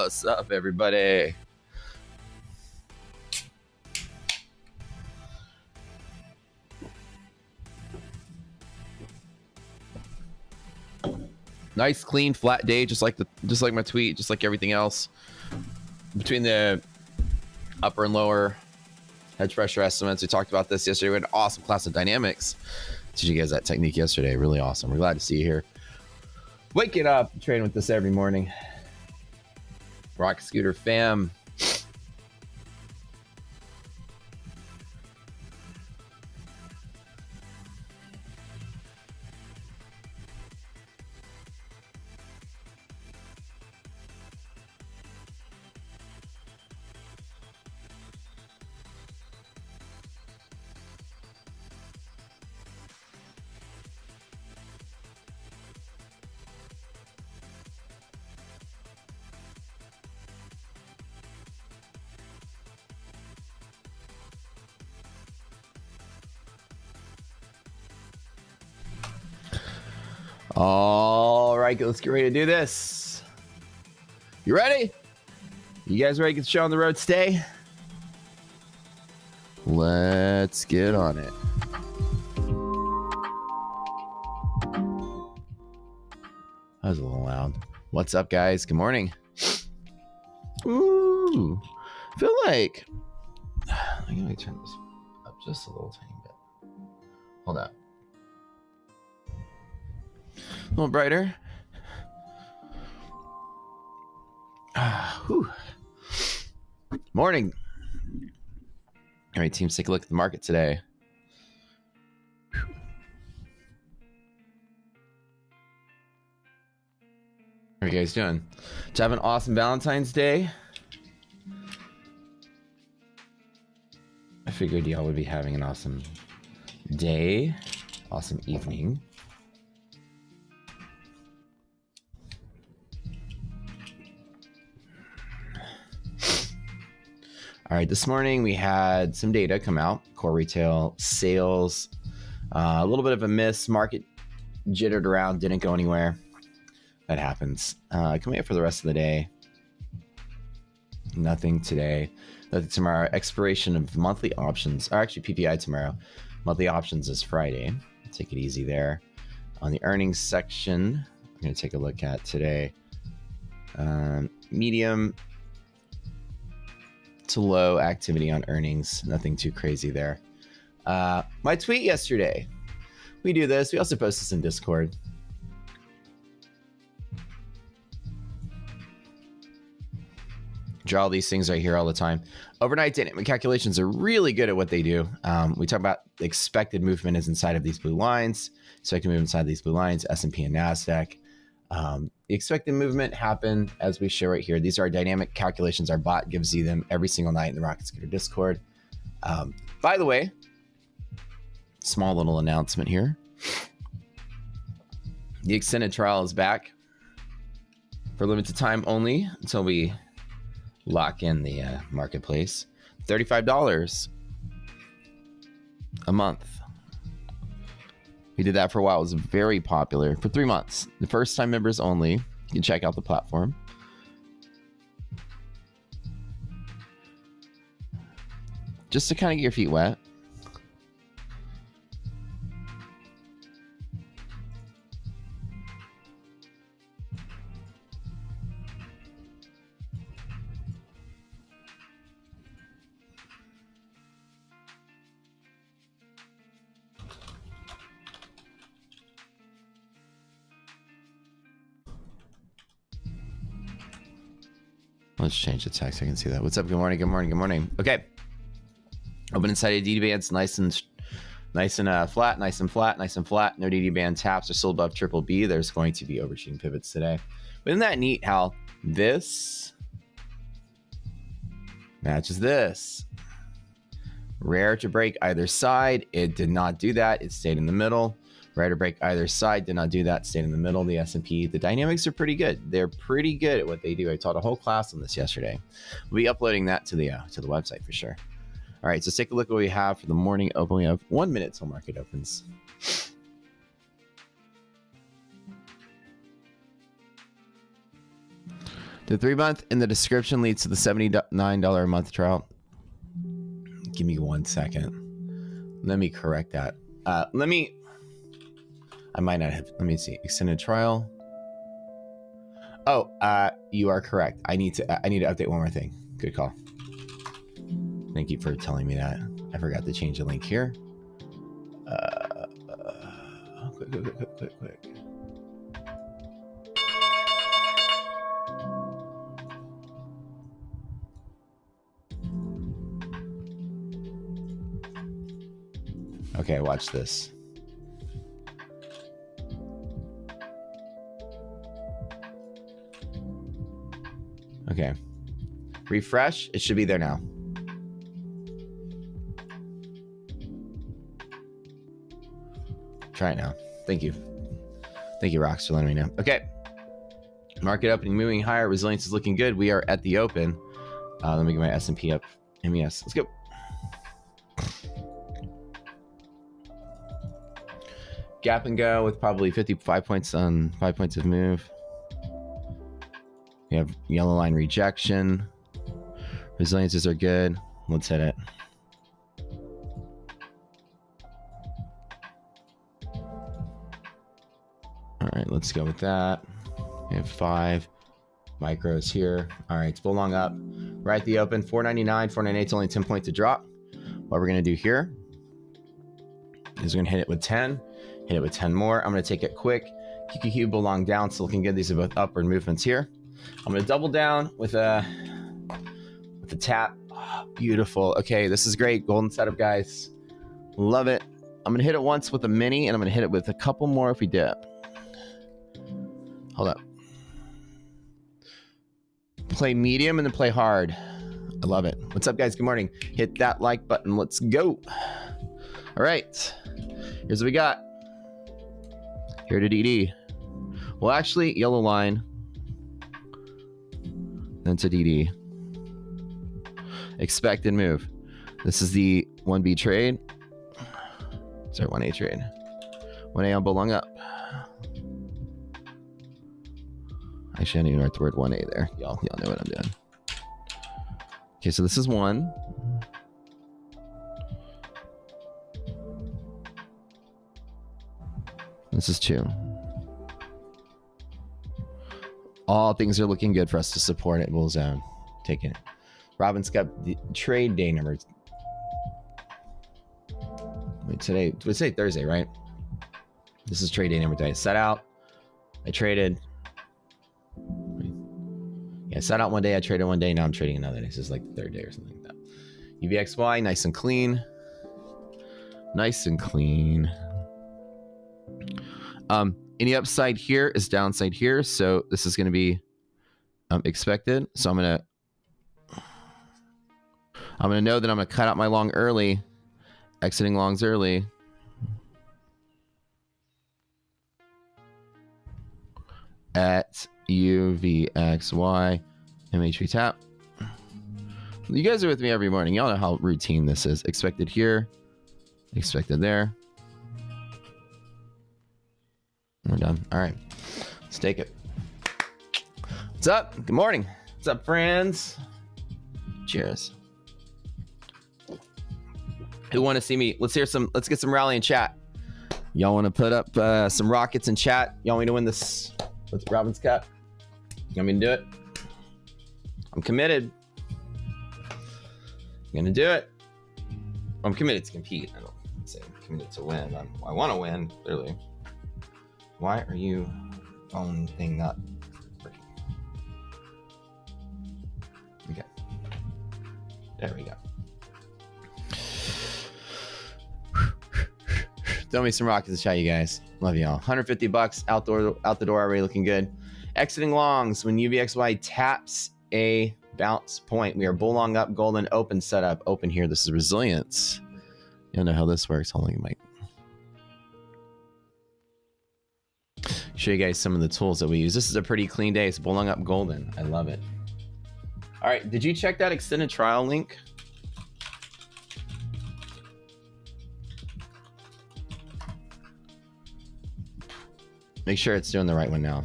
What's up, everybody? Nice, clean, flat day, just like my tweet, just like everything else. Between the upper and lower hedge pressure estimates, we talked about this yesterday. We had an awesome class of dynamics. Did you guys that technique yesterday? Really awesome. We're glad to see you here. Waking up, trading with us every morning. Rock Scooter fam. All right, let's get ready to do this. You ready? You guys ready to get the show on the road today? Let's get on it. That was a little loud. What's up, guys? Good morning. Ooh, I feel like I'm gonna turn this up just a little tiny bit. Hold on. A little brighter. Morning. All right, teams, take a look at the market today. How are you guys doing? Did you have an awesome Valentine's Day? I figured y'all would be having an awesome day, awesome evening. All right, this morning we had some data come out, core retail sales, a little bit of a miss, market jittered around, didn't go anywhere. That happens. Coming up for the rest of the day, nothing today, nothing tomorrow. Expiration of monthly options, or actually PPI tomorrow. Monthly options is Friday. Take it easy there. On the earnings section, I'm going to take a look at today. Medium to low activity on earnings. Nothing too crazy there. My tweet yesterday. We do this. We also post this in Discord. Draw all these things right here all the time. Overnight dynamic calculations are really good at what they do. We talk about the expected movement is inside of these blue lines. Expected movement inside these blue lines, S&P and NASDAQ. The expected movement happened as we show right here. These are dynamic calculations. Our bot gives you them every single night in the Rocket Scooter Discord. By the way, small little announcement here. The extended trial is back for limited time only until we lock in the marketplace. $35 a month. We did that for a while. It was very popular for 3 months. The first time members only. You can check out the platform. Just to kind of get your feet wet. Let's change the text. I can see that. What's up? Good morning. Good morning. Good morning. Okay. Open inside of DD bands, nice and flat, nice and flat, nice and flat. No DD band taps are still above triple B. There's going to be overshooting pivots today. But isn't that neat how this matches this? Rare to break either side. It did not do that. It stayed in the middle. Rare to break either side. Did not do that. Stayed in the middle. The S&P. The dynamics are pretty good. They're pretty good at what they do. I taught a whole class on this yesterday. We'll be uploading that to the website for sure. All right, so let's take a look at what we have for the morning open. We have 1 minute till market opens. The 3-month in the description leads to the $79 a month trial. Give me 1 second. Let me correct that. I might not have. Let me see. Extended trial. Oh, you are correct. I need to update one more thing. Good call. Thank you for telling me that. I forgot to change the link here. Quick. Okay, watch this. Okay. Refresh. It should be there now. Try it now. Thank you. Thank you, Rox, for letting me know. Okay. Market opening moving higher. Resilience is looking good. We are at the open. Let me get my S&P up. MES. Let's go. Gap and go with probably 55 points on 5 points of move. We have yellow line rejection. Resiliences are good. Let's hit it. All right, let's go with that. We have 5 micros here. All right, it's bull long up. Right at the open, 499, 498 is only 10 points to drop. What we're gonna do here is we're gonna hit it with 10, hit it with 10 more. I'm gonna take it quick. QQQ bull long down, still looking good. These are both upward movements here. I'm gonna double down with a tap. Oh, beautiful. Okay, this is great. Golden setup, guys. Love it. I'm gonna hit it once with a mini, and I'm gonna hit it with a couple more if we dip. Hold up. Play medium and then play hard. I love it. What's up, guys? Good morning. Hit that like button. Let's go. All right. Here's what we got. Here to DD. Well, actually, yellow line. Then to DD. Expected move. This is the 1B trade. Sorry, 1A trade. 1A on bull long up. Actually, I didn't even write the word 1A there. Y'all know what I'm doing. Okay, so this is 1. This is 2. All things are looking good for us to support it. Bull zone. Taking it. Robin's got the trade day numbers. Wait, today Thursday, right? This is trade day number today. Set out. I traded. Yeah, I set out one day. I traded one day. Now I'm trading another day. This is like the 3rd day or something like that. UVXY, nice and clean. Nice and clean. Any upside here is downside here. So this is going to be expected. So I'm going to know that I'm going to cut out my long early, exiting longs early. At UVXY MHV tap. You guys are with me every morning. Y'all know how routine this is. Expected here, expected there. We're done. All right, let's take it. What's up? Good morning. What's up, friends? Cheers. Who want to see me? Let's get some rally in chat. Y'all want to put up some rockets in chat? Y'all want me to win this? What's Robin's Cup? You want me to do it? I'm committed. I'm gonna do it. I'm committed to compete. I don't say I'm committed to win. I want to win, clearly. Why are you phone thing not working? Okay. There we go. Throw me some rockets in the chat, you guys. Love y'all. $150 out the door already looking good. Exiting longs when UVXY taps a bounce point. We are bull long up, golden open setup. Open here. This is resilience. You don't know how this works. Hold on, Mike. Show you guys some of the tools that we use. This is a pretty clean day. It's bull long up, golden. I love it. All right. Did you check that extended trial link? Make sure it's doing the right one now.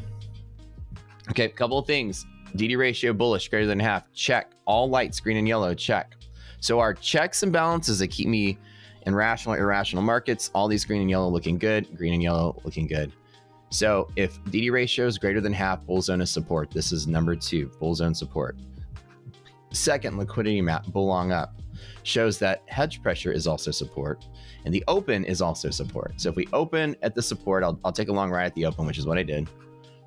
Okay, couple of things. DD ratio bullish, greater than half, check. All lights, green and yellow, check. So our checks and balances that keep me in rational, irrational markets, all these green and yellow looking good, green and yellow looking good. So if DD ratio is greater than half, bull zone is support. This is number 2, bull zone support. Second, liquidity map, bull long up, shows that hedge pressure is also support, and the open is also support. So if we open at the support, I'll take a long ride at the open, which is what I did.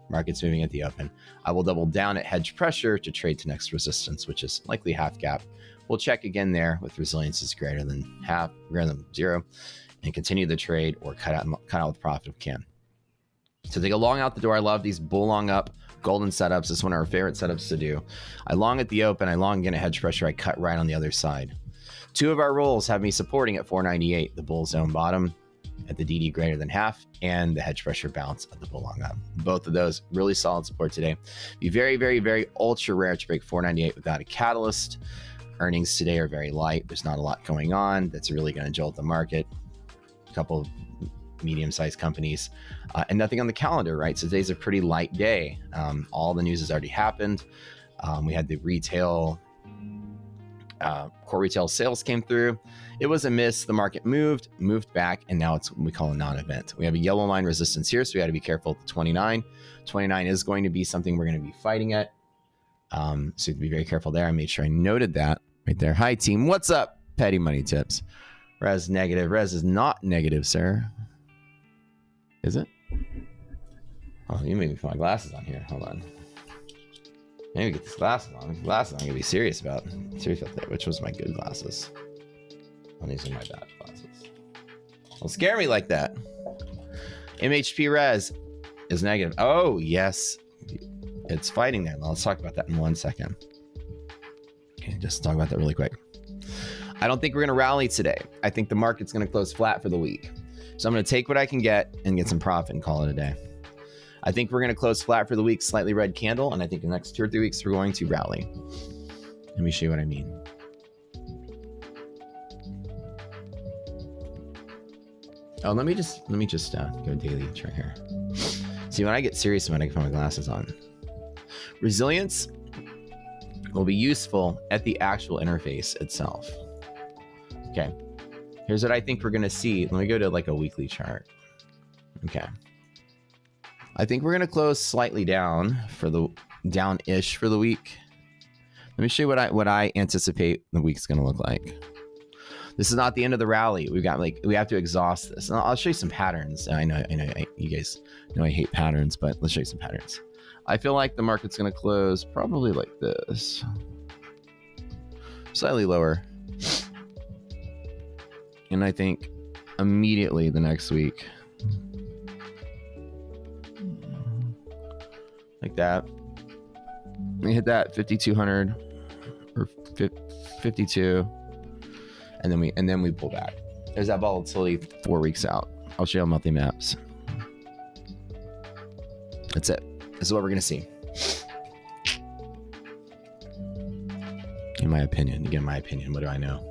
Market's moving at the open. I will double down at hedge pressure to trade to next resistance, which is likely half gap. We'll check again there with resilience is greater than half, greater than 0, and continue the trade or cut out with profit if we can. So take a long out the door. I love these bull long up golden setups. This is one of our favorite setups to do. I long at the open, I long again at hedge pressure, I cut right on the other side. 2 of our rules have me supporting at 498, the bull zone bottom at the DD greater than half, and the hedge pressure bounce at the bull long up. Both of those really solid support today. Be very, very, very ultra rare to break 498 without a catalyst. Earnings today are very light. There's not a lot going on that's really going to jolt the market. A couple of medium-sized companies and nothing on the calendar, right? So today's a pretty light day. All the news has already happened. We had the retail core retail sales came through. It was a miss. The market moved back, and now it's what we call a non-event. We have a yellow line resistance here, so we got to be careful at the 29. 29 is going to be something we're going to be fighting at. So be very careful there. I made sure I noted that right there. Hi, team. What's up? Petty Money Tips. Res negative. Res is not negative, sir. Is it? Oh, you made me put my glasses on here. Hold on. Maybe get these glasses on. Glasses I'm going to be serious about that. Which was my good glasses? Oh, these are my bad glasses. Don't scare me like that. MHP Res is negative. Oh, yes. It's fighting there. Let's talk about that in 1 second. Okay, just talk about that really quick. I don't think we're going to rally today. I think the market's going to close flat for the week. So I'm going to take what I can get and get some profit and call it a day. I think we're going to close flat for the week, slightly red candle, and I think the next 2 or 3 weeks we're going to rally. Let me show you what I mean. Oh, let me just go daily chart here. See, when I get serious when I can put my glasses on. Resilience will be useful at the actual interface itself. Okay. Here's what I think we're going to see. Let me go to like a weekly chart. Okay. I think we're going to close slightly down for the down-ish for the week. Let me show you what I anticipate the week's going to look like. This is not the end of the rally. We have to exhaust this. And I'll show you some patterns. I know you guys know I hate patterns, but let's show you some patterns. I feel like the market's going to close probably like this. Slightly lower. And I think immediately the next week, like that, we hit that 5,200 or 52, and then we pull back. There's that volatility 4 weeks out. I'll show you on monthly maps. That's it. This is what we're gonna see. In my opinion, again, my opinion. What do I know?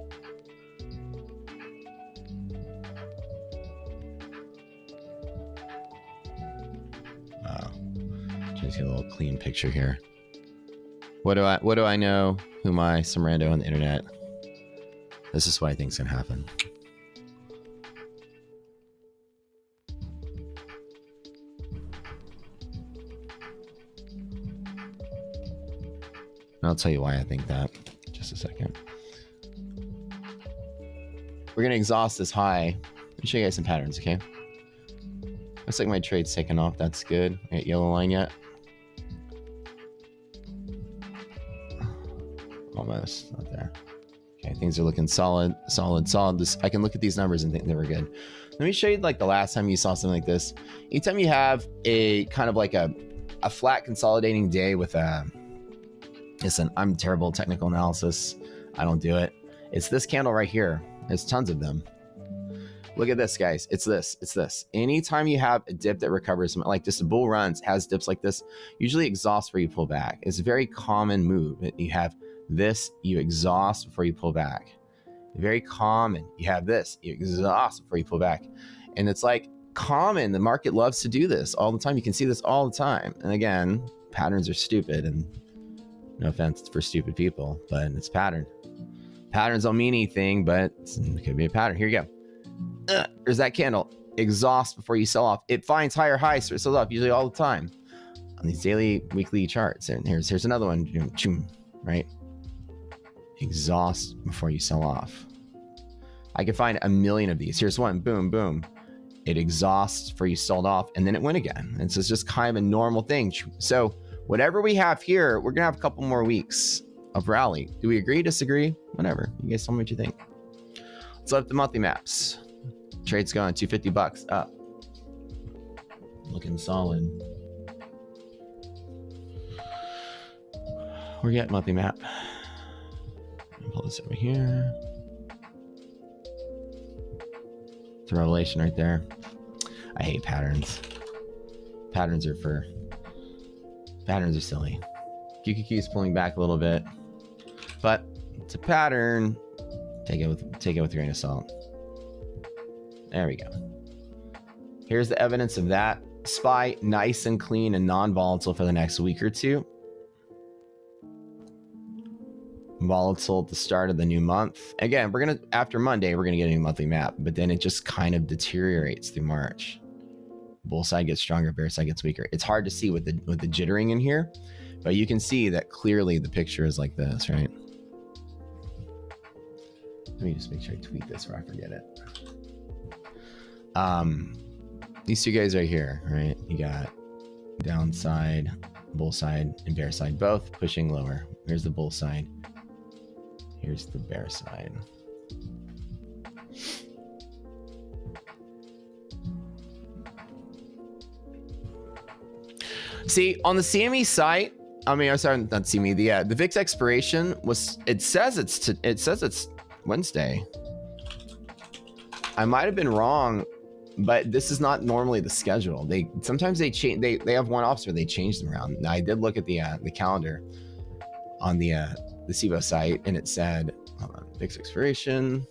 Just get a little clean picture here. What do I know? Who am I? Some rando on the internet. This is what I think is gonna happen. And I'll tell you why I think that in just a second. We're gonna exhaust this high. Let me show you guys some patterns, okay? Looks like my trade's taken off. That's good. I got yellow line yet? Almost not there. Okay, things are looking solid. I can look at these numbers and think they were good. Let me show you like the last time you saw something like this. Anytime you have a kind of like a flat consolidating day with a, listen, I'm terrible at technical analysis. I don't do it. It's this candle right here. There's tons of them. Look at this, guys. It's this. Anytime you have a dip that recovers, like just a bull runs, has dips like this, usually exhaust where you pull back. It's a very common move. You have this, you exhaust before you pull back. Very common. You have this, you exhaust before you pull back. And it's like common. The market loves to do this all the time. You can see this all the time. And again, patterns are stupid and No offense for stupid people, but it's pattern. Patterns don't mean anything, but it could be a pattern. Here you go. There's that candle. Exhaust before you sell off. It finds higher highs, so it sells off usually all the time on these daily, weekly charts. And here's another one, right? Exhaust before you sell off. I could find a million of these. Here's one, boom, boom. It exhausts before you sold off, and then it went again. And so it's just kind of a normal thing. So whatever we have here, we're gonna have a couple more weeks of rally. Do we agree, disagree? Whatever. You guys tell me what you think. Let's look at the monthly maps. Trade's going $250 up. Looking solid. We're getting monthly map. Pull this over here. It's a revelation right there. I hate patterns. Patterns are silly. QQQ is pulling back a little bit, but it's a pattern. Take it with a grain of salt. There we go. Here's the evidence of that. SPY nice and clean and non-volatile for the next week or two. Volatile at the start of the new month. Again, after Monday, we're gonna get a new monthly map, but then it just kind of deteriorates through March. Bull side gets stronger, bear side gets weaker. It's hard to see with the jittering in here, but you can see that clearly the picture is like this, right? Let me just make sure I tweet this before I forget it. These two guys right here, right? You got downside, bull side, and bear side, both pushing lower. Here's the bull side. Here's the bear side. See, on the CME site, I mean, I'm sorry, not CME. The VIX expiration was. It says it's Wednesday. I might have been wrong, but this is not normally the schedule. Sometimes they change. They have one-offs where they change them around. Now, I did look at the calendar on the SIBO site, and it said, hold on, VIX expiration.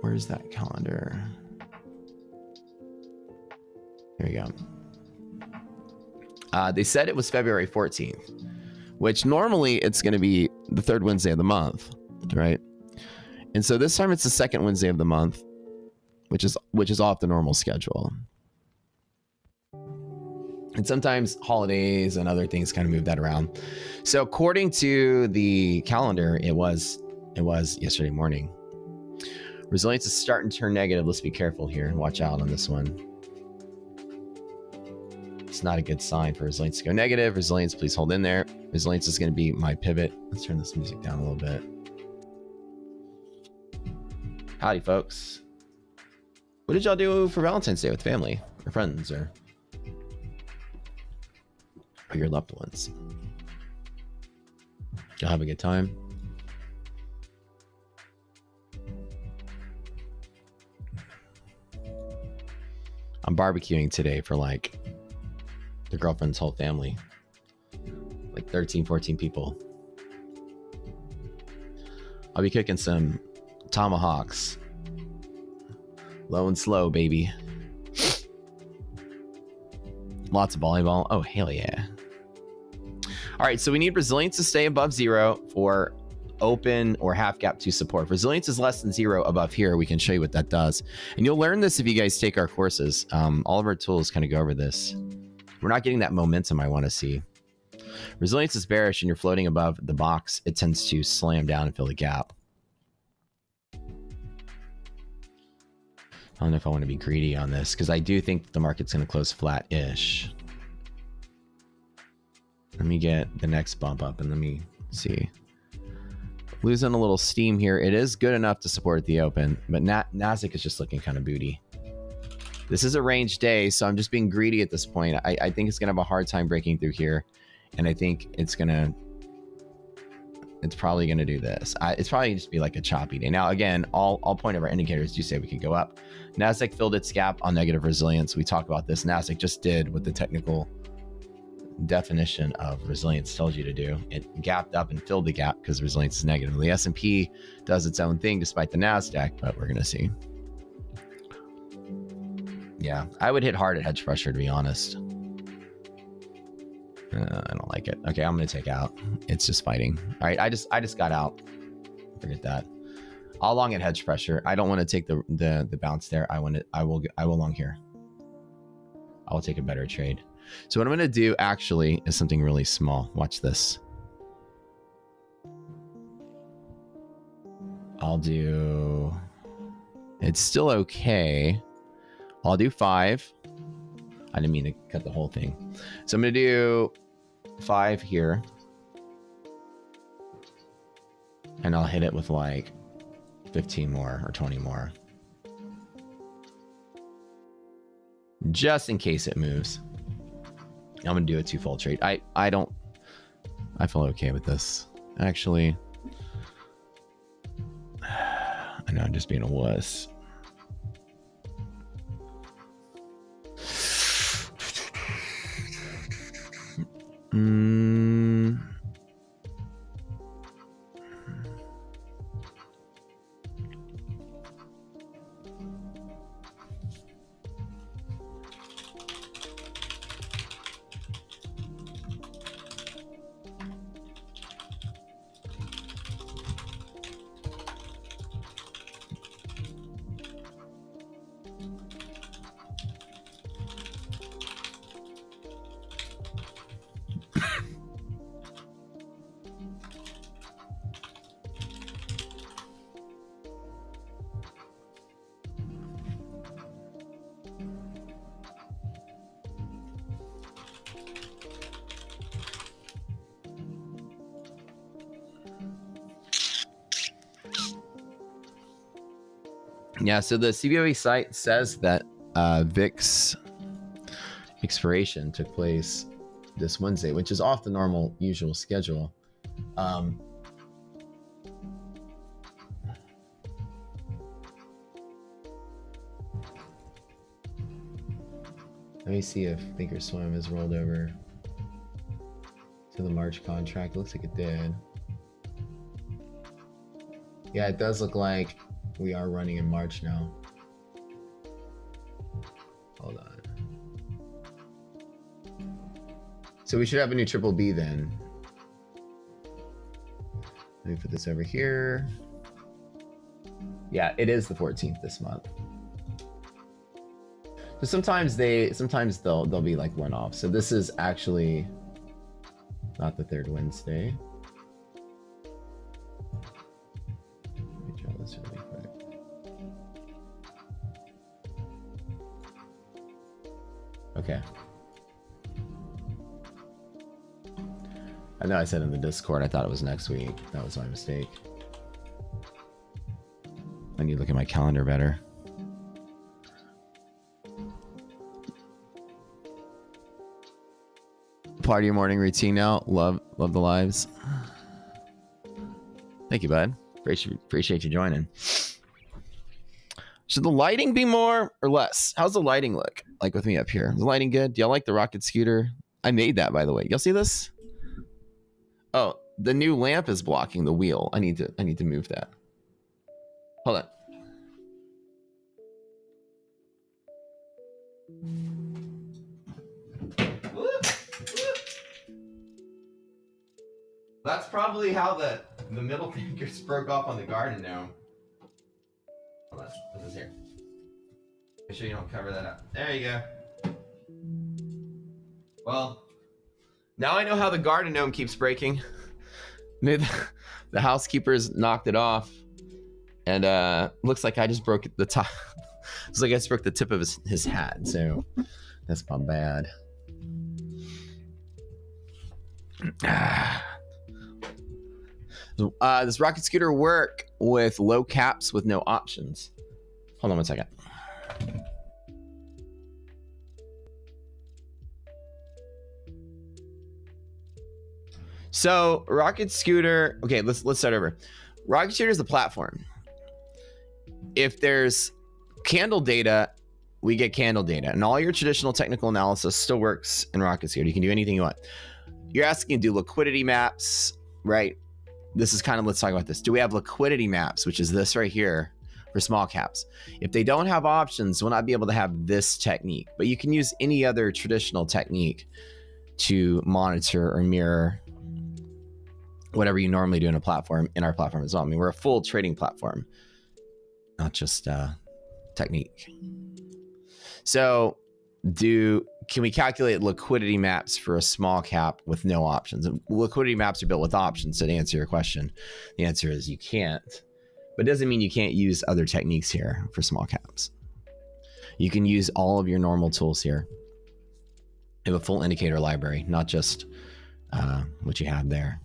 Where's that calendar? Here we go. They said it was February 14th, which normally it's going to be the third Wednesday of the month, right? And so this time it's the second Wednesday of the month, which is off the normal schedule. And sometimes holidays and other things kind of move that around. So according to the calendar, it was yesterday morning. Resilience is starting to turn negative. Let's be careful here. Watch out on this one. It's not a good sign for resilience to go negative. Resilience, please hold in there. Resilience is going to be my pivot. Let's turn this music down a little bit. Howdy, folks. What did y'all do for Valentine's Day with family or friends or your loved ones? Y'all have a good time? I'm barbecuing today for like the girlfriend's whole family, like 13, 14 people. I'll be cooking some tomahawks. Low and slow, baby. Lots of volleyball. Oh, hell yeah. All right, so we need resilience to stay above 0 for open or half gap to support. If resilience is less than 0 above here, we can show you what that does. And you'll learn this if you guys take our courses. All of our tools kind of go over this. We're not getting that momentum I want to see. Resilience is bearish and you're floating above the box. It tends to slam down and fill the gap. I don't know if I want to be greedy on this because I do think the market's going to close flat-ish. Let me get the next bump up and let me see. Losing a little steam here. It is good enough to support the open, but Nasdaq is just looking kind of booty. This is a range day, so I'm just being greedy at this point. I think it's going to have a hard time breaking through here, and I think it's probably going to do this. It's probably just be like a choppy day. Now, again, all point of our indicators do say we could go up. Nasdaq filled its gap on negative resilience. We talked about this. Nasdaq just did what the technical definition of resilience tells you to do. It gapped up and filled the gap because resilience is negative. The S&P does its own thing despite the Nasdaq, but we're going to see. Yeah, I would hit hard at hedge pressure, to be honest. I don't like it. Okay, I'm gonna take out. It's just fighting. All right, I just got out. Forget that. I'll long at hedge pressure. I don't want to take the bounce there. I will long here. I will take a better trade. So what I'm gonna do actually is something really small. Watch this. I'll do. It's still okay. I'll do 5. I didn't mean to cut the whole thing. So I'm going to do 5 here. And I'll hit it with like 15 more or 20 more. Just in case it moves. I'm going to do a 2-fold trade. I feel okay with this. Actually, I know I'm just being a wuss. Yeah, so the CBOE site says that VIX expiration took place this Wednesday, which is off the normal usual schedule. Let me see if Thinkorswim has rolled over to the March contract. It looks like it did. Yeah, it does look like we are running in March now. Hold on. So we should have a new triple B then. Let me put this over here. Yeah, it is the 14th this month. So sometimes they'll be like one-off. So this is actually not the 3rd Wednesday. Let me draw this really quick. Okay. I know I said in the Discord, I thought it was next week. That was my mistake. I need to look at my calendar better. Part of your morning routine now. Love the lives. Thank you, bud. Appreciate you joining. Should the lighting be more or less? How's the lighting look like with me up here? Is the lighting good? Do y'all like the rocket scooter? I made that, by the way. Y'all see this? Oh, the new lamp is blocking the wheel. I need to move that. Hold on. That's probably how the middle fingers broke off on the garden gnome. Hold on, put this here. Make sure you don't cover that up. There you go. Well, now I know how the garden gnome keeps breaking. Maybe the housekeepers knocked it off, and looks like I just broke the top. Looks like I just broke the tip of his hat. So that's not bad. Does rocket scooter work with low caps with no options? Hold on one second. So rocket scooter. Okay, let's start over. Rocket scooter is the platform. If there's candle data, we get candle data, and all your traditional technical analysis still works in rocket scooter. You can do anything you want. You're asking to do liquidity maps, right? This is kind of, let's talk about this. Do we have liquidity maps, which is this right here, for small caps. If they don't have options, we'll not be able to have this technique, but you can use any other traditional technique to monitor or mirror whatever you normally do in a platform, in our platform as well. I mean, we're a full trading platform, not just technique. So can we calculate liquidity maps for a small cap with no options? And liquidity maps are built with options. So to answer your question, the answer is you can't, but it doesn't mean you can't use other techniques here for small caps. You can use all of your normal tools here. You have a full indicator library, not just what you have there.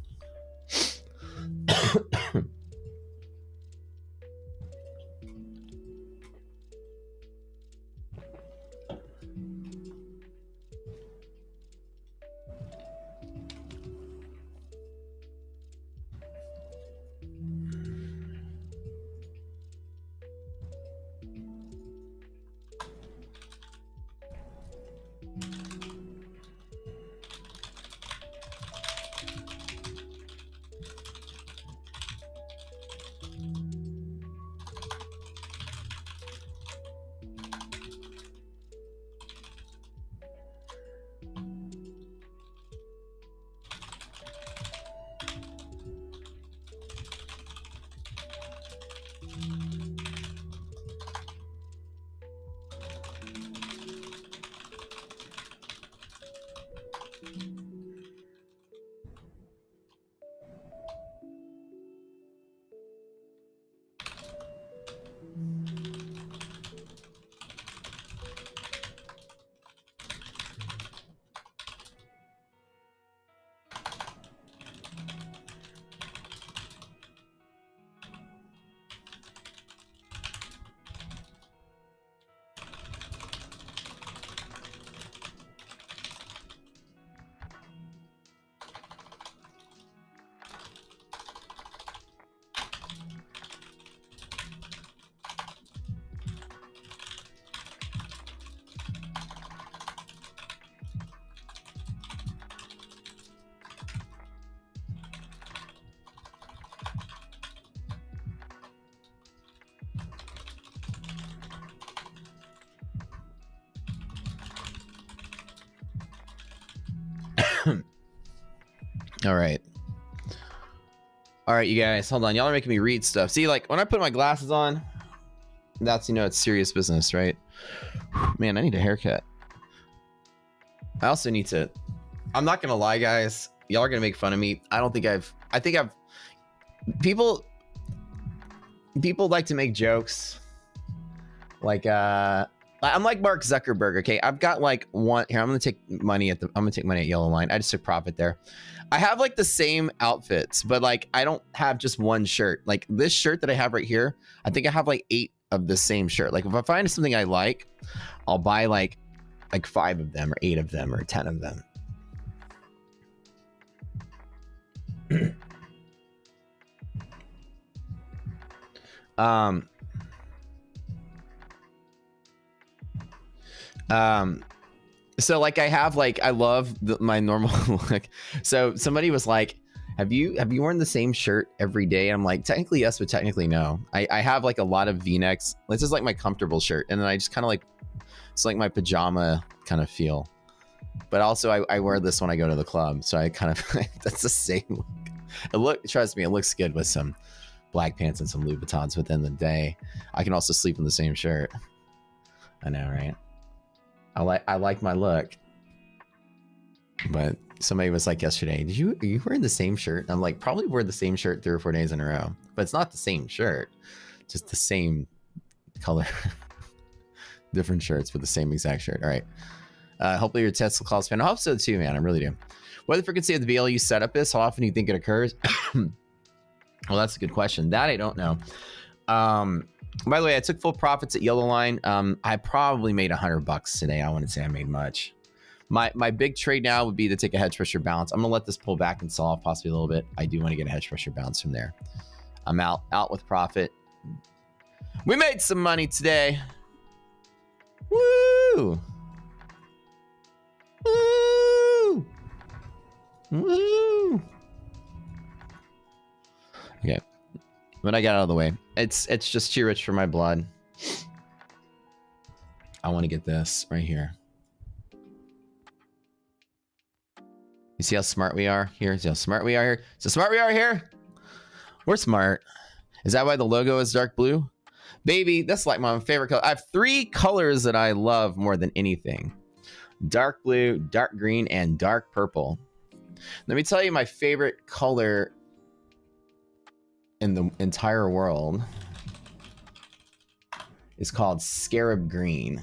All right. All right, you guys, hold on. Y'all are making me read stuff. See, like when I put my glasses on, that's, you know, it's serious business, right? Man, I need a haircut. I also need to, I'm not going to lie, guys. Y'all are going to make fun of me. I think I've, people like to make jokes. Like, I'm like Mark Zuckerberg. Okay. I've got like one here. I'm going to take money at Yellow Line. I just took profit there. I have like the same outfits, but like, I don't have just one shirt. Like this shirt that I have right here, I think I have like 8 of the same shirt. Like if I find something I like, I'll buy like 5 of them or 8 of them or 10 of them. So like I have like, I love my normal look. So somebody was like, have you worn the same shirt every day? And I'm like, technically yes, but technically no. I have like a lot of V-necks. This is like my comfortable shirt. And then I just kind of like, it's like my pajama kind of feel. But also I wear this when I go to the club. So I kind of, that's the same look. Trust me, it looks good with some black pants and some Louboutins within the day. I can also sleep in the same shirt. I know, right? I like my look. But somebody was like yesterday, are you wearing the same shirt? I'm like, probably wear the same shirt 3 or 4 days in a row. But it's not the same shirt, just the same color. Different shirts, but the same exact shirt. All right. Hopefully your Tesla calls fan. I hope so too, man. I really do. What the frequency of the BLU setup is? How often do you think it occurs? Well, that's a good question. That I don't know. By the way, I took full profits at Yellow Line. I probably made $100 today. I wouldn't say I made much. My big trade now would be to take a hedge pressure bounce. I'm gonna let this pull back and sell off possibly a little bit. I do want to get a hedge pressure bounce from there. I'm out with profit. We made some money today. Woo! Woo! Woo! Okay. But I got out of the way. It's just too rich for my blood. I want to get this right here. You see how smart we are here? See how smart we are here? So smart we are here? We're smart. Is that why the logo is dark blue? Baby, that's like my favorite color. I have 3 colors that I love more than anything. Dark blue, dark green, and dark purple. Let me tell you my favorite color in the entire world is called Scarab Green.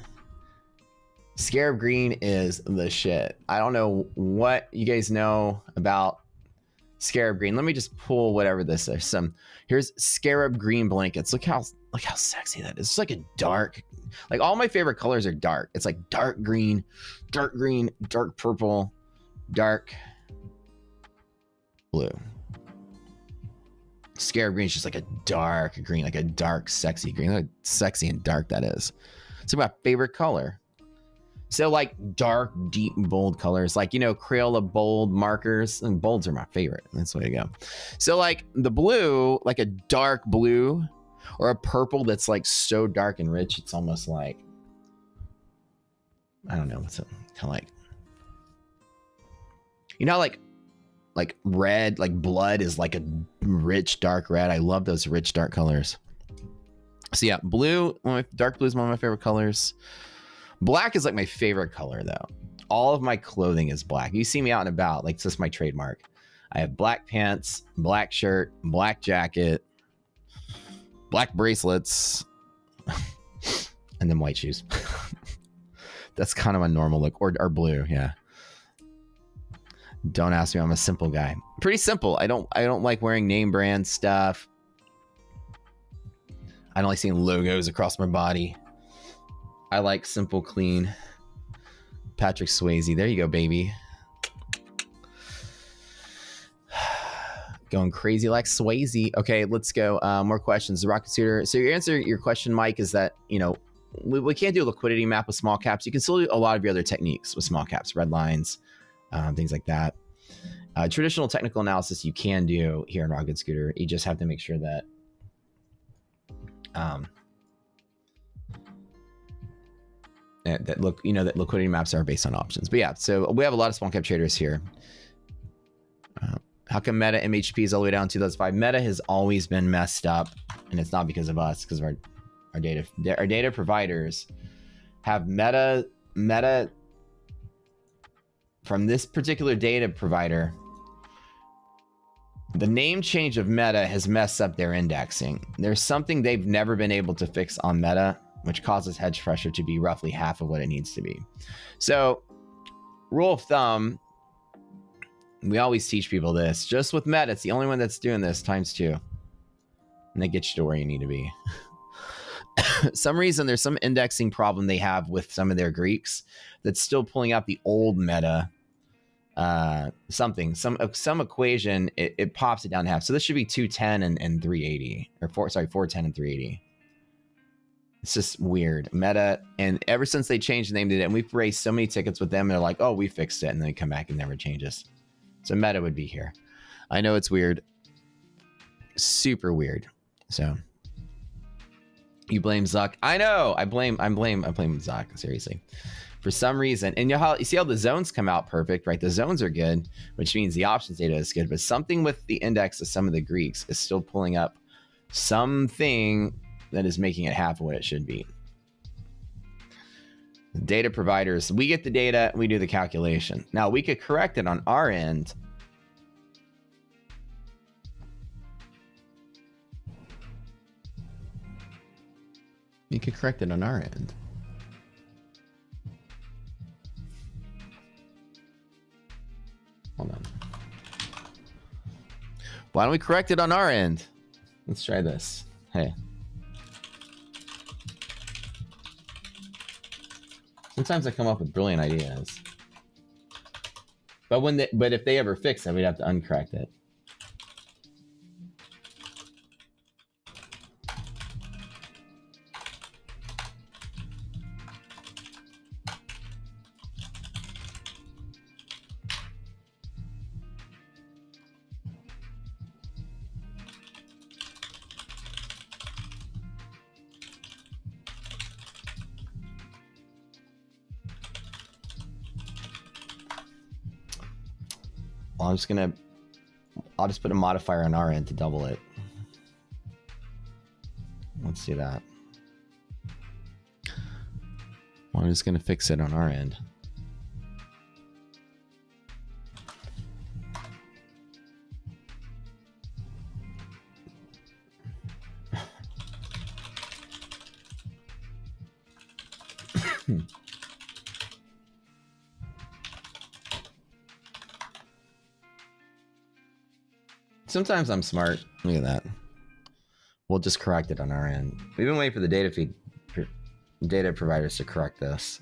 Scarab Green is the shit. I don't know what you guys know about Scarab Green. Let me just pull whatever this is. Here's Scarab Green blankets. Look how sexy that is. It's like a dark, like all my favorite colors are dark. It's like dark green, dark purple, dark blue. Scarab Green is just like a dark green, like a dark, sexy green. Look how sexy and dark that is. It's my favorite color. So like dark, deep, bold colors, like, you know, Crayola bold markers, and bolds are my favorite. That's the way to go. So like the blue, like a dark blue or a purple that's like so dark and rich, it's almost like, I don't know, what's it kind of like, you know, like red, like blood is like a rich, dark red. I love those rich, dark colors. So yeah, blue, dark blue is one of my favorite colors. Black is like my favorite color though. All of my clothing is black. You see me out and about, like it's just my trademark. I have black pants, black shirt, black jacket, black bracelets, and then white shoes. That's kind of a normal look, or blue, yeah. Don't ask me, I'm a simple guy. Pretty simple. I don't like wearing name brand stuff. I don't like seeing logos across my body. I like simple, clean. Patrick Swayze. There you go, baby. Going crazy like Swayze. Okay, let's go. More questions. The rocket shooter. So your answer, your question, Mike, is that, you know, we can't do a liquidity map with small caps. You can still do a lot of your other techniques with small caps, red lines, things like that. Traditional technical analysis you can do here in Rocket Scooter. You just have to make sure that that liquidity maps are based on options. But yeah, so we have a lot of small cap traders here. How come Meta MHP is all the way down to 2005? Meta has always been messed up, and it's not because of us, because of our data providers have meta from this particular data provider. The name change of Meta has messed up their indexing. There's something they've never been able to fix on Meta, which causes hedge pressure to be roughly half of what it needs to be. So, rule of thumb, we always teach people this. Just with Meta, it's the only one that's doing this times 2. And they get you to where you need to be. Some reason there's some indexing problem they have with some of their Greeks that's still pulling out the old Meta. Some equation, it pops it down to half. So this should be 210 and 380. Or 410 and 380. It's just weird. Meta, and ever since they changed the name to it, and we've raised so many tickets with them, and they're like, oh, we fixed it, and then they come back and never changes. So Meta would be here. I know it's weird. Super weird. So you blame Zuck. I know. I blame Zuck, seriously. For some reason. And you see how the zones come out perfect, right? The zones are good, which means the options data is good, but something with the index of some of the Greeks is still pulling up something that is making it half of what it should be. Data providers, we get the data, we do the calculation. Now we could correct it on our end. You could correct it on our end. Hold on. Why don't we correct it on our end? Let's try this. Hey. Sometimes I come up with brilliant ideas. But if they ever fix it, we'd have to uncorrect it. Well, I'll just put a modifier on our end to double it. Let's do that. Well, I'm just going to fix it on our end. Sometimes I'm smart. Look at that. We'll just correct it on our end. We've been waiting for the data providers to correct this.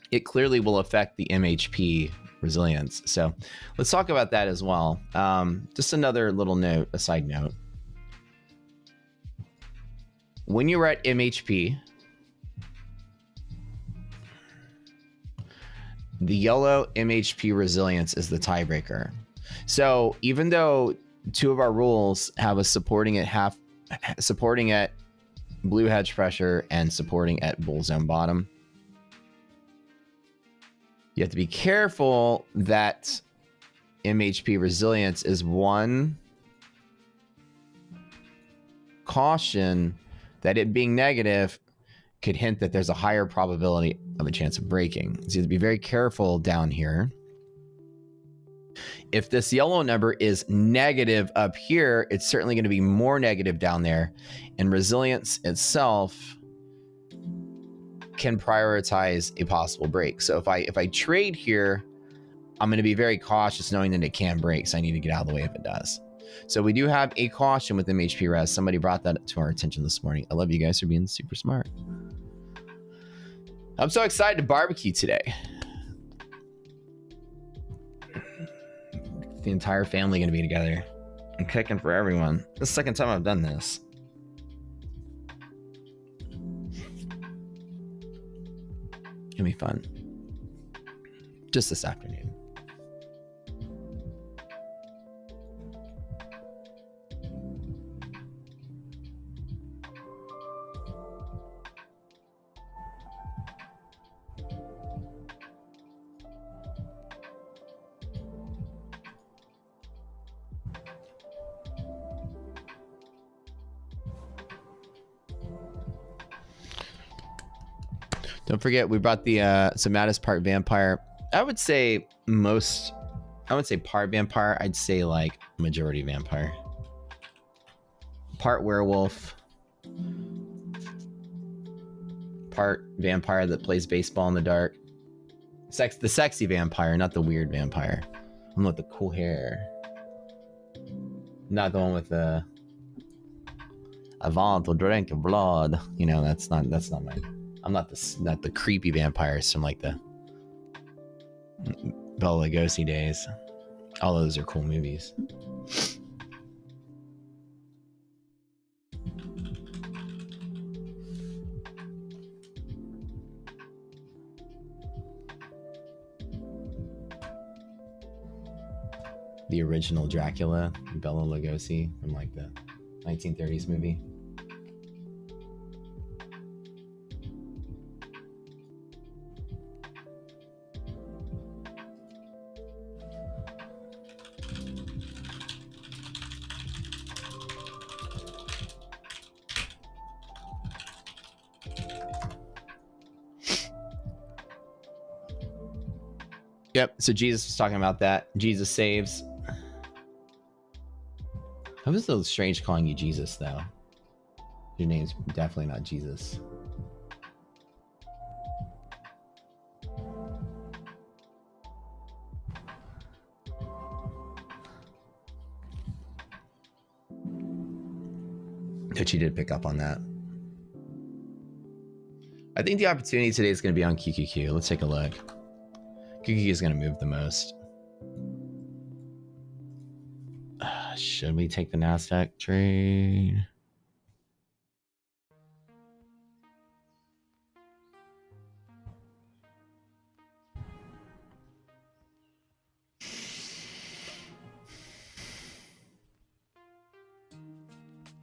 It clearly will affect the MHP resilience. So let's talk about that as well. Just another little note, a side note. When you're at MHP, the yellow MHP resilience is the tiebreaker. So even though two of our rules have us supporting at blue hedge pressure and supporting at bull zone bottom, you have to be careful that MHP resilience is one caution that it being negative could hint that there's a higher probability of a chance of breaking. So you have to be very careful down here. If this yellow number is negative up here, it's certainly going to be more negative down there. And resilience itself can prioritize a possible break. So if I trade here, I'm going to be very cautious knowing that it can break. So I need to get out of the way if it does. So we do have a caution with MHP res. Somebody brought that to our attention this morning. I love you guys for being super smart. I'm so excited to barbecue today. The entire family going to be together. I'm cooking for everyone. This is the second time I've done this. It'll be fun. Just this afternoon. Don't forget, we brought the Somatis part vampire. I would say part vampire. I'd say like majority vampire. Part werewolf. Part vampire that plays baseball in the dark. The sexy vampire, not the weird vampire. One with the cool hair. Not the one with the I want to drink blood. You know, that's not my. I'm not the creepy vampires from like the Bela Lugosi days. All those are cool movies. The original Dracula, Bela Lugosi from like the 1930s movie. Yep, so Jesus was talking about that. Jesus saves. It was a little strange calling you Jesus, though. Your name's definitely not Jesus. But you did pick up on that. I think the opportunity today is going to be on QQQ. Let's take a look. QQQ is going to move the most. Should we take the NASDAQ trade?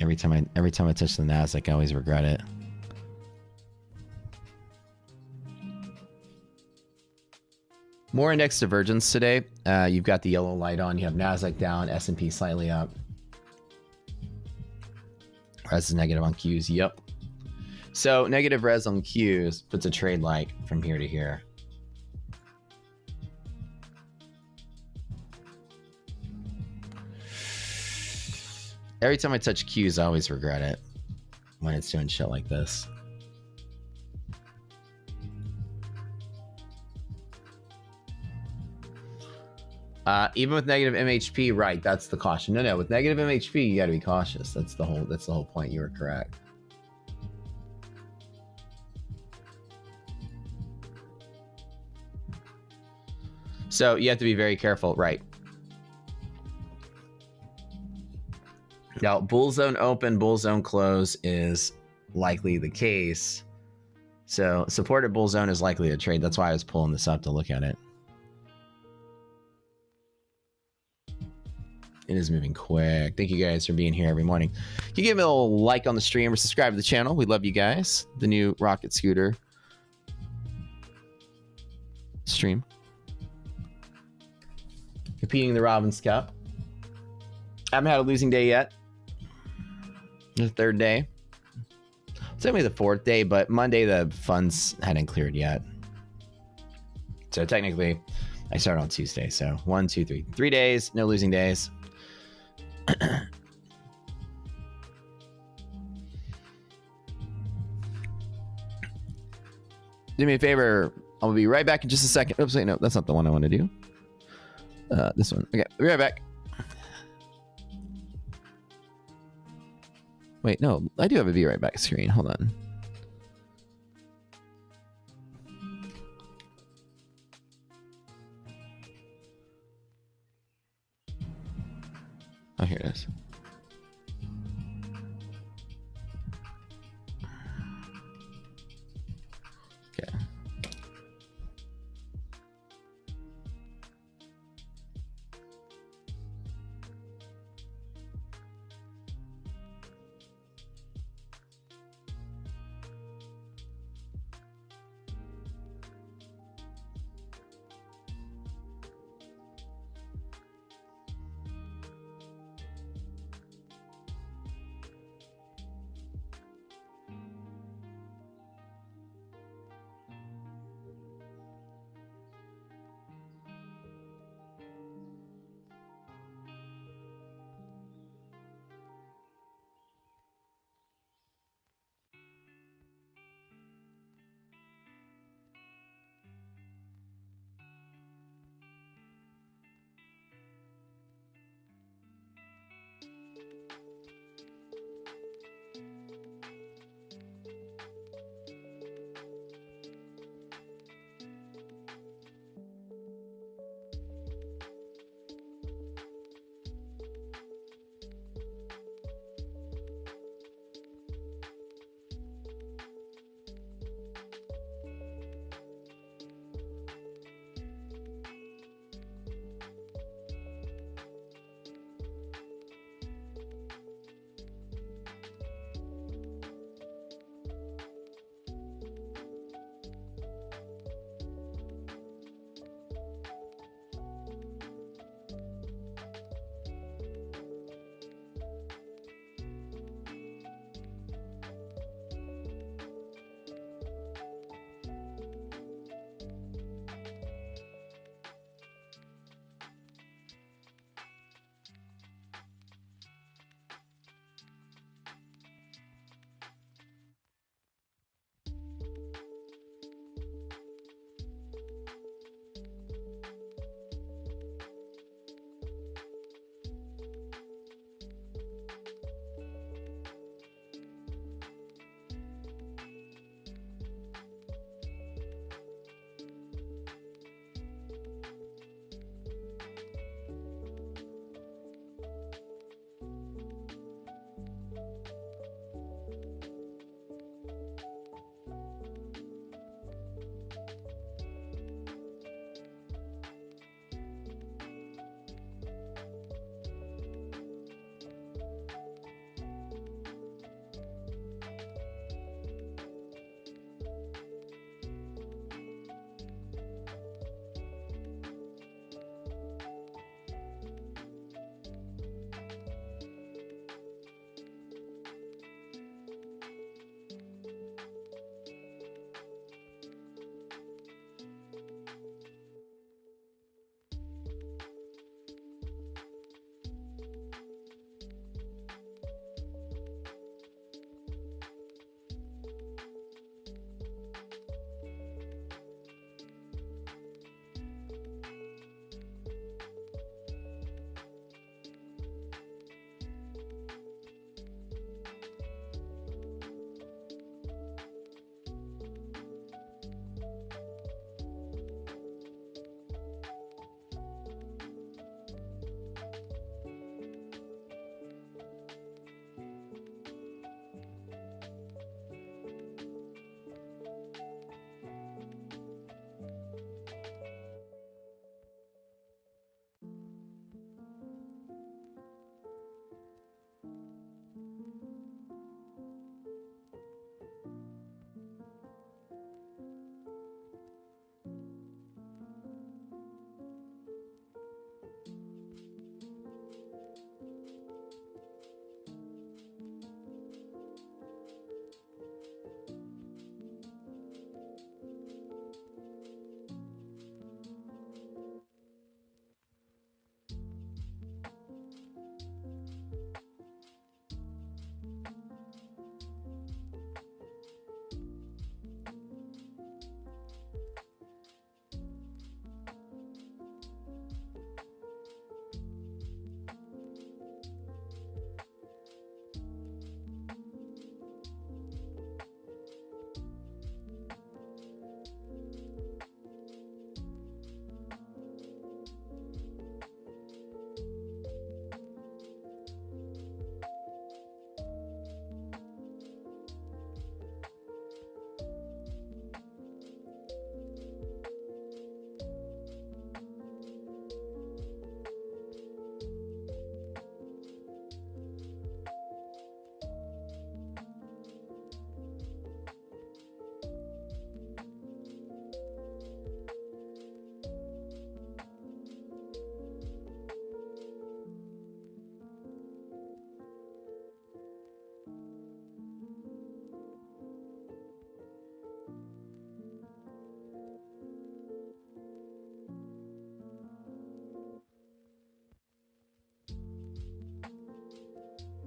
Every time I touch the NASDAQ, I always regret it. More index divergence today. You've got the yellow light on. You have Nasdaq down, S&P slightly up. Res is negative on Qs. Yep. So negative res on Qs puts a trade light from here to here. Every time I touch Qs, I always regret it when it's doing shit like this. Even with negative MHP, right? That's the caution. No, with negative MHP, you got to be cautious. That's the whole point. You were correct. So you have to be very careful, right? Now, bull zone open, bull zone close is likely the case. So supported bull zone is likely a trade. That's why I was pulling this up to look at it. It is moving quick. Thank you guys for being here every morning. Can you give me a little like on the stream or subscribe to the channel? We love you guys. The new rocket scooter stream. Competing in the Robbins Cup. I haven't had a losing day yet. The third day. It's only the fourth day, but Monday the funds hadn't cleared yet. So technically, I started on Tuesday. So 1, 2, 3. 3 days, no losing days. Do me a favor. I'll be right back in just a second. Oops, wait, no, that's not the one I want to do. This one. Okay, be right back. Wait, no, I do have a be right back screen. Hold on. Oh, here it is. Okay.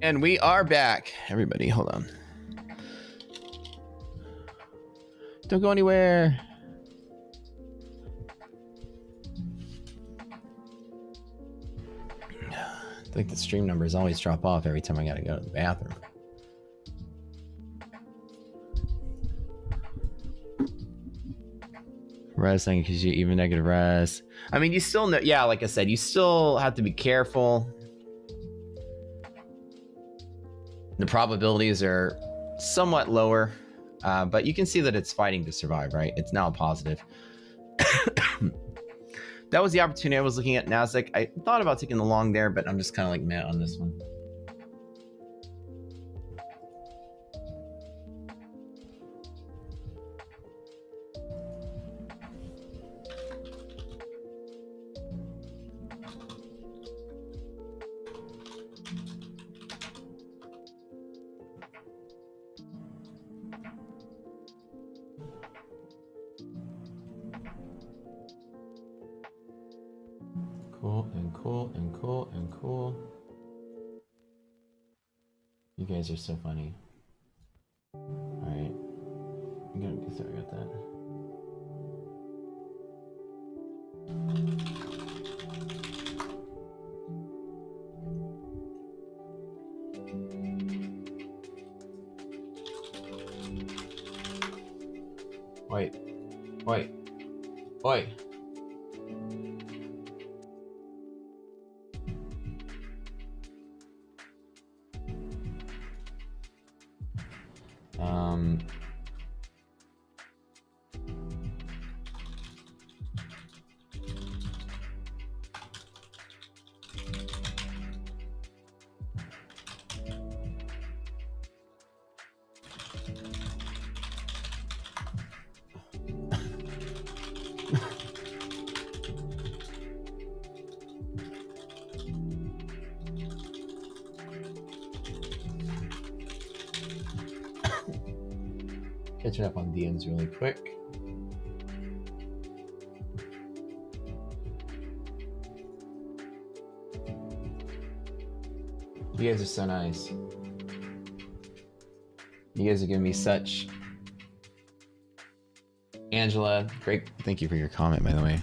And we are back. Everybody, hold on. Don't go anywhere. I think the stream numbers always drop off every time I gotta go to the bathroom. Res thing because you even negative res. I mean, you still know, yeah, like I said, you still have to be careful. The probabilities are somewhat lower, but you can see that it's fighting to survive, right? It's now a positive. That was the opportunity I was looking at Nasdaq. I thought about taking the long there, but I'm just kind of like meh on this one. Cool and cool and cool and cool. You guys are so funny. All right, I'm gonna be sorry about that. Wait, wait, wait. Catching up on DMs really quick. You guys are so nice. You guys are giving me such... Angela, great. Thank you for your comment, by the way.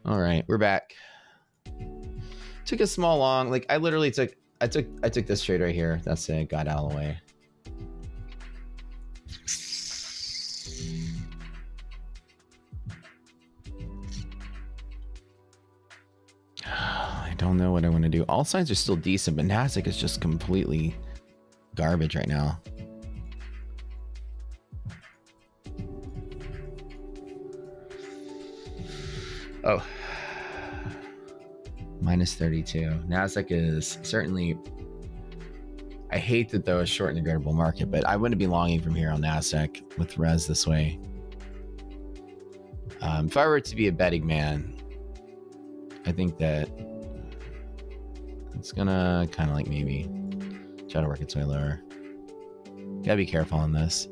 All right, we're back. Took a small long, like I literally took this trade right here. That's it, got out of the way. I don't know what I want to do. All signs are still decent, but Nasdaq is just completely garbage right now. Oh. Minus 32. Nasdaq is certainly... I hate that though, a short and regrettable market, but I wouldn't be longing from here on Nasdaq with res this way. If I were to be a betting man, I think that it's gonna kind of like maybe try to work its way lower. Gotta be careful on this.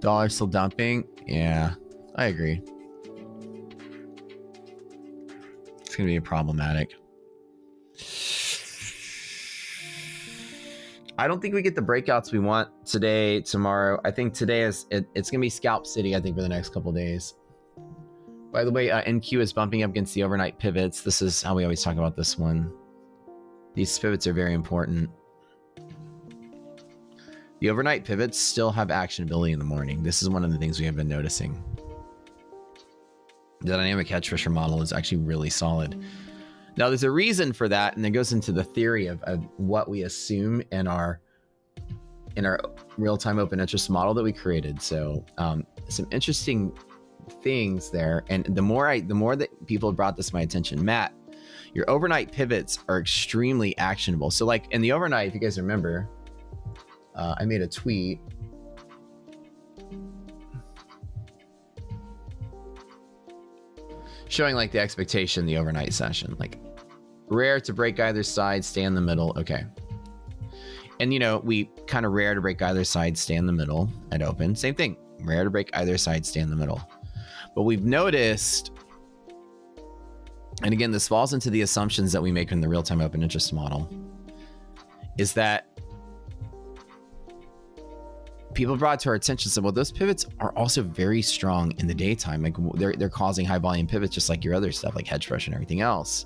Dollar still dumping. Yeah, I agree. It's gonna be problematic. I don't think we get the breakouts we want today, tomorrow. I think today it's gonna be scalp city, I think, for the next couple days. By the way, NQ is bumping up against the overnight pivots. This is how we always talk about this one. These pivots are very important. The overnight pivots still have actionability in the morning. This is one of the things we have been noticing. The dynamic hedge fisher model is actually really solid. Now, there's a reason for that, and it goes into the theory of what we assume in our real-time open interest model that we created. So some interesting things there. And the more that people have brought this to my attention, Matt, your overnight pivots are extremely actionable. So like in the overnight, if you guys remember, I made a tweet. Showing like the expectation in the overnight session, like rare to break either side, stay in the middle. Okay. And you know, we kind of rare to break either side, stay in the middle at open. Same thing, rare to break either side, stay in the middle. But we've noticed and again, this falls into the assumptions that we make in the real-time open interest model, is that people brought to our attention said, well, those pivots are also very strong in the daytime. Like they're causing high volume pivots, just like your other stuff, like hedge pressure and everything else.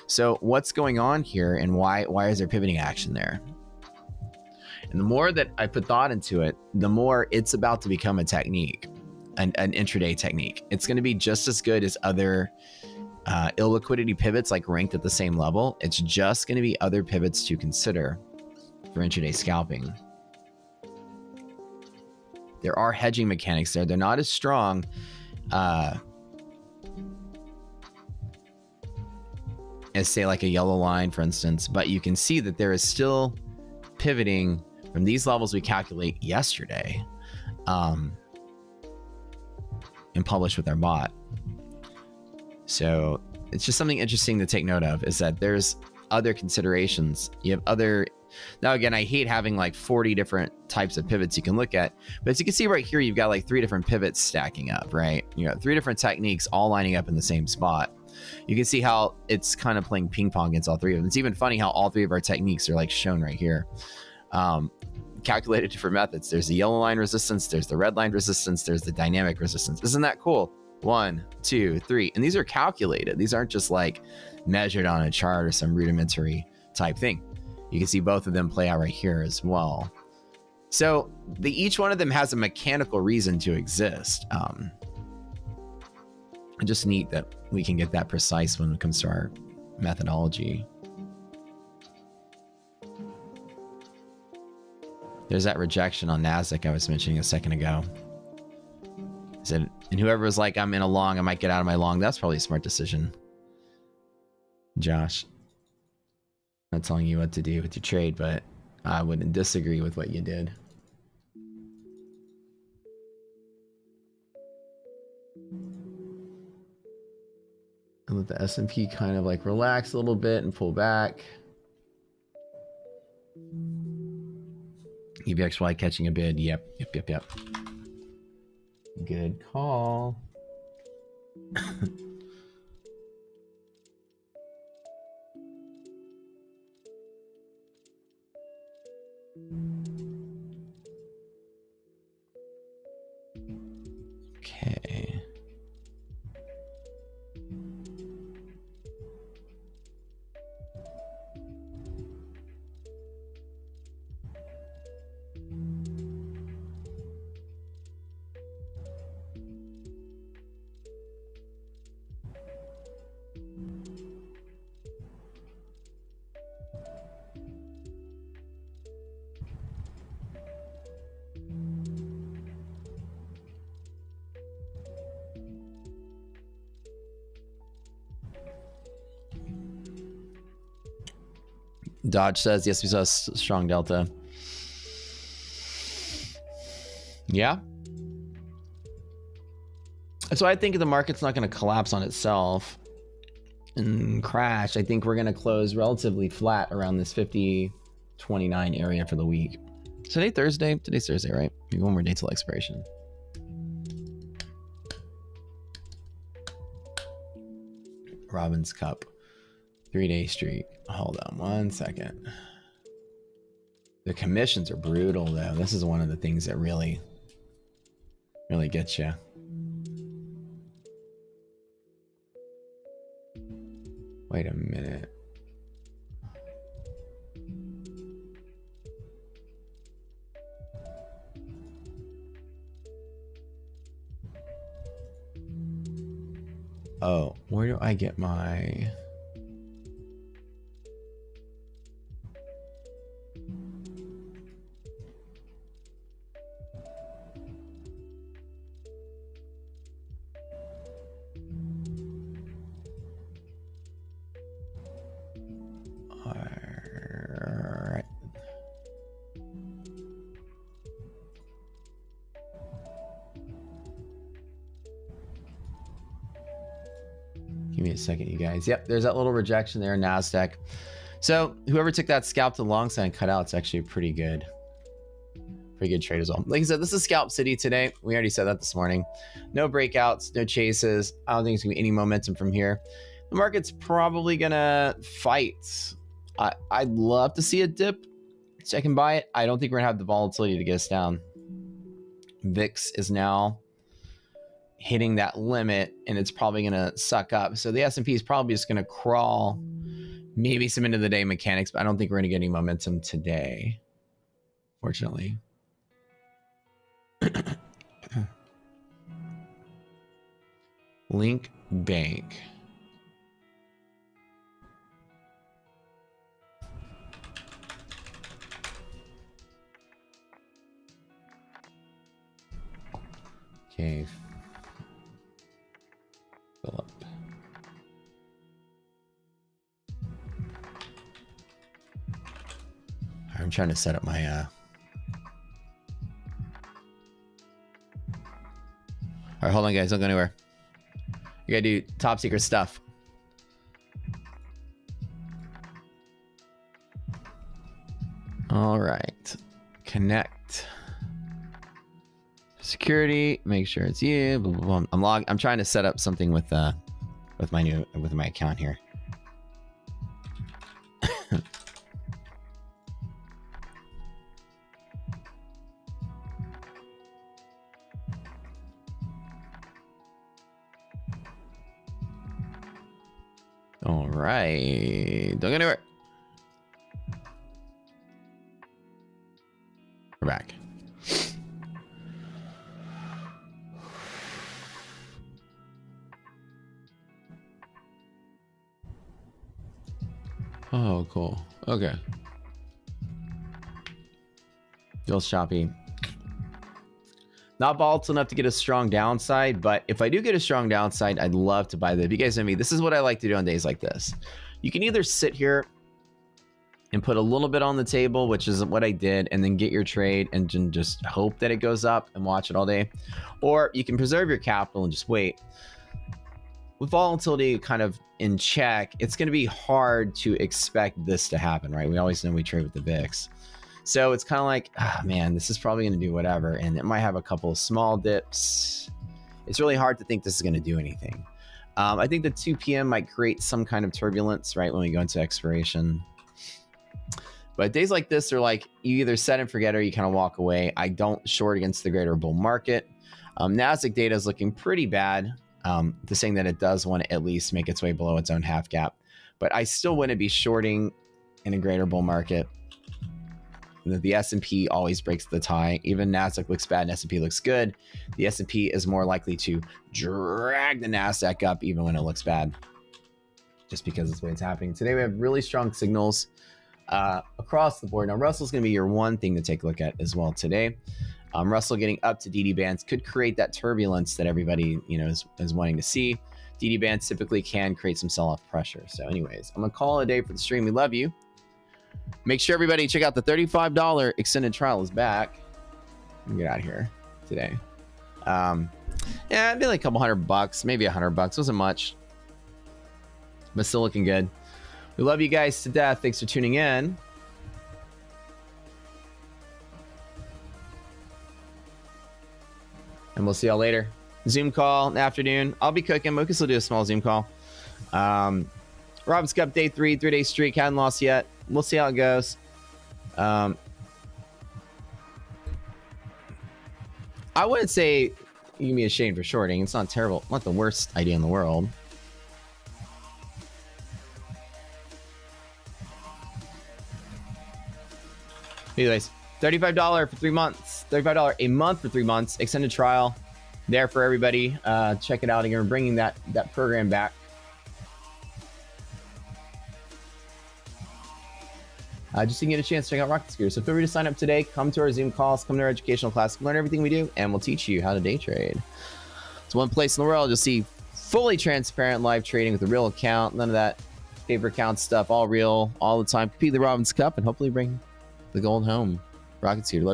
So what's going on here, and why is there pivoting action there? And the more that I put thought into it, the more it's about to become a technique, an intraday technique. It's going to be just as good as other illiquidity pivots, like ranked at the same level. It's just going to be other pivots to consider for intraday scalping. There are hedging mechanics there. They're not as strong as, say, like a yellow line, for instance, but you can see that there is still pivoting from these levels we calculate yesterday and published with our bot. So it's just something interesting to take note of, is that there's other considerations. You have other, now again, I hate having like 40 different types of pivots you can look at, but as you can see right here, you've got like 3 different pivots stacking up, right? You got 3 different techniques all lining up in the same spot. You can see how it's kind of playing ping pong against all 3 of them. It's even funny how all 3 of our techniques are like shown right here. Calculated different methods. There's the yellow line resistance, there's the red line resistance, there's the dynamic resistance. Isn't that cool? 1, 2, 3. And these are calculated. These aren't just like measured on a chart or some rudimentary type thing. You can see both of them play out right here as well. So each one of them has a mechanical reason to exist. Just neat that we can get that precise when it comes to our methodology. There's that rejection on NASDAQ I was mentioning a second ago. I said, and whoever was like, I'm in a long, I might get out of my long, that's probably a smart decision. Josh, I'm not telling you what to do with your trade, but I wouldn't disagree with what you did. And let the S&P kind of like relax a little bit and pull back. EBXY catching a bid. Yep. Good call. Okay. Dodge says, yes, we saw a strong delta. Yeah. So I think the market's not going to collapse on itself and crash. I think we're going to close relatively flat around this 50.29 area for the week. Today, Thursday? Today's Thursday, right? Maybe one more day till expiration. Robin's Cup. 3-day streak. Hold on one second. The commissions are brutal, though. This is one of the things that really gets you. Wait a minute. Oh, where do I get my... Alright. Give me a second, you guys. Yep, there's that little rejection there in NASDAQ. So whoever took that scalp to the long side and cut out, it's actually pretty good trade as well. Like I said, this is Scalp City today. We already said that this morning. No breakouts, no chases. I don't think there's gonna be any momentum from here. The market's probably gonna fight. I'd love to see a dip so I can buy it. I don't think we're gonna have the volatility to get us down. VIX is now hitting that limit, and it's probably gonna suck up. So the S&P is probably just gonna crawl. Maybe some end of the day mechanics, but I don't think we're gonna get any momentum today, fortunately. Link Bank. Okay. Philip. I'm trying to set up my all right, hold on guys, don't go anywhere. You gotta do top secret stuff. All right, connect security, make sure it's you, blah, blah, blah. I'm trying to set up something with my account here. All right, don't go anywhere. We're back. Oh, cool. Okay. Feels choppy. Not volatile enough to get a strong downside, but if I do get a strong downside, I'd love to buy that. If you guys know me, this is what I like to do on days like this. You can either sit here and put a little bit on the table, which is what I did, and then get your trade and just hope that it goes up and watch it all day. Or you can preserve your capital and just wait. With volatility kind of in check, it's going to be hard to expect this to happen, right? We always know we trade with the VIX. So it's kind of like, man, this is probably going to do whatever. And it might have a couple of small dips. It's really hard to think this is going to do anything. I think the 2 p.m. might create some kind of turbulence, right, when we go into expiration. But days like this are like, you either set and forget or you kind of walk away. I don't short against the greater bull market. Nasdaq data is looking pretty bad. To saying that it does want to at least make its way below its own half gap. But I still wouldn't be shorting in a greater bull market. The S&P always breaks the tie. Even Nasdaq looks bad and S&P looks good. The S&P is more likely to drag the Nasdaq up even when it looks bad, just because it's the way it's happening. Today we have really strong signals across the board. Now Russell's going to be your one thing to take a look at as well today. Russell getting up to DD bands could create that turbulence that everybody is wanting to see. DD bands typically can create some sell-off pressure. So anyways, I'm going to call it a day for the stream. We love you. Make sure everybody check out the $35 extended trial is back. Get out of here today. Yeah, it'd be like a couple $100, maybe $100. Wasn't much, but still looking good. We love you guys to death. Thanks for tuning in. And we'll see y'all later. Zoom call in the afternoon. I'll be cooking. We can still do a small Zoom call. Robin's Cup day 3-day streak. Hadn't lost yet. We'll see how it goes. I wouldn't say you can be ashamed for shorting. It's not terrible. Not the worst idea in the world. Anyways, $35 for 3 months. $35 a month for 3 months. Extended trial there for everybody. Check it out again. We're bringing that program back. Just so you can get a chance to check out Rocket Scooter. So feel free to sign up today. Come to our Zoom calls. Come to our educational class. Learn everything we do, and we'll teach you how to day trade. It's one place in the world you'll see fully transparent live trading with a real account. None of that favorite account stuff. All real, all the time. Compete the Robin's Cup, and hopefully bring the gold home. Rocket Scooter. Love you.